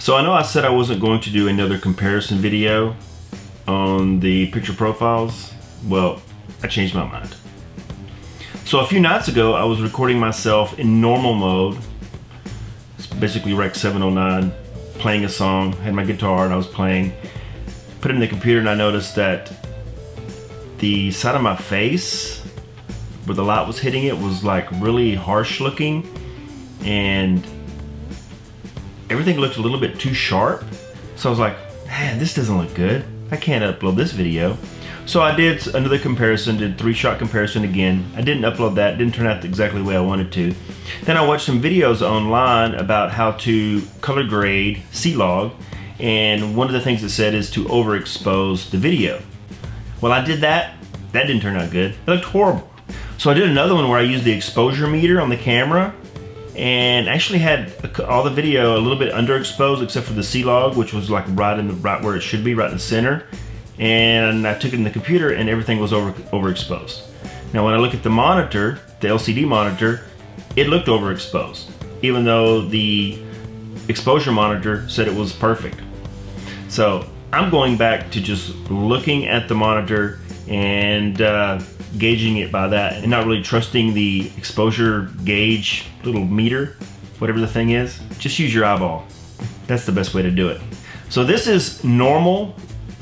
So I know I said I wasn't going to do another comparison video on the picture profiles. Well, I changed my mind. So a few nights ago, I was recording myself in normal mode. It's basically Rec 709, playing a song, had my guitar and I was playing. Put it in the computer and I noticed that the side of my face where the light was hitting it was like really harsh looking, and everything looked a little bit too sharp. So I was like, man, this doesn't look good. I can't upload this video. So I did another comparison, did 3-shot comparison again. I didn't upload that, didn't turn out exactly the way I wanted to. Then I watched some videos online about how to color grade C-Log, and one of the things it said is to overexpose the video. Well, I did that. That didn't turn out good. It looked horrible. So I did another one where I used the exposure meter on the camera and actually had all the video a little bit underexposed except for the C-Log, which was like right where it should be, right in the center. And I took it in the computer and everything was overexposed. Now when I look at the monitor, the LCD monitor, it looked overexposed, even though the exposure monitor said it was perfect. So I'm going back to just looking at the monitor and gauging it by that, and not really trusting the exposure gauge little meter, whatever the thing is. Just use your eyeball. That's the best way to do it. So this is normal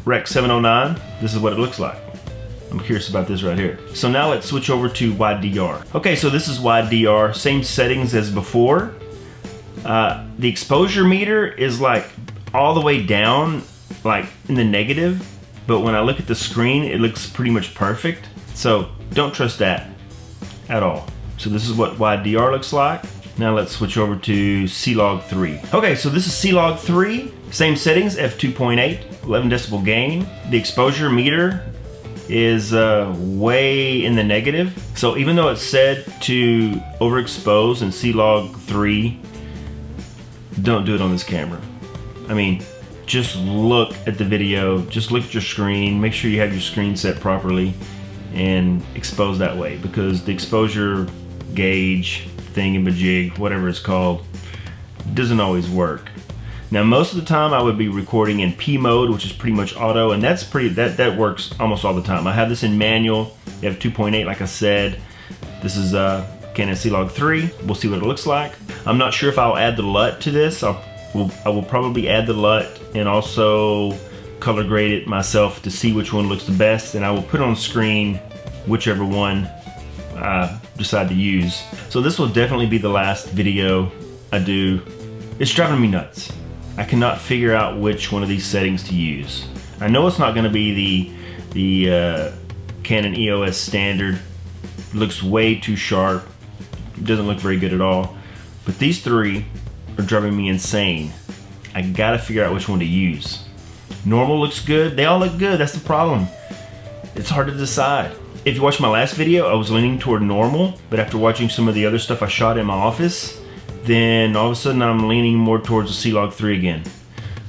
Rec 709. This is what it looks like. I'm curious about this right here. So now let's switch over to YDR. Okay, so this is YDR, same settings as before. The exposure meter is like all the way down, like in the negative, but when I look at the screen, it looks pretty much perfect. So don't trust that at all. So this is what YDR looks like. Now let's switch over to C-Log3. Okay, so this is C-Log3, same settings, f2.8, 11 decibel gain. The exposure meter is way in the negative. So even though it's said to overexpose in C-Log3, don't do it on this camera. I mean, just look at the video, just look at your screen, make sure you have your screen set properly and expose that way, because the exposure gauge thingamajig, whatever it's called, doesn't always work. Now most of the time I would be recording in P mode, which is pretty much auto, and that works almost all the time. I have this in manual, you have 2.8 like I said. This is Canon C-Log3. We'll see what it looks like. I'm not sure if I'll add the LUT to this. I will probably add the LUT and also color grade it myself to see which one looks the best, and I will put on screen whichever one I decide to use. So this will definitely be the last video I do. It's driving me nuts. I cannot figure out which one of these settings to use. I know it's not going to be the Canon EOS standard. It looks way too sharp. It doesn't look very good at all. But these three are driving me insane. I gotta figure out which one to use. Normal looks good. They all look good. That's the problem. It's hard to decide. If you watched my last video, I was leaning toward normal, but after watching some of the other stuff I shot in my office, then all of a sudden I'm leaning more towards the C-Log3 again.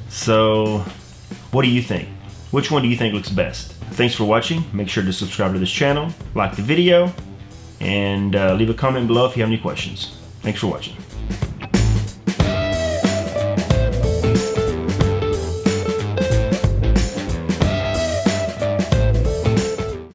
So, what do you think? Which one do you think looks best? Thanks for watching. Make sure to subscribe to this channel, like the video, and leave a comment below if you have any questions. Thanks for watching.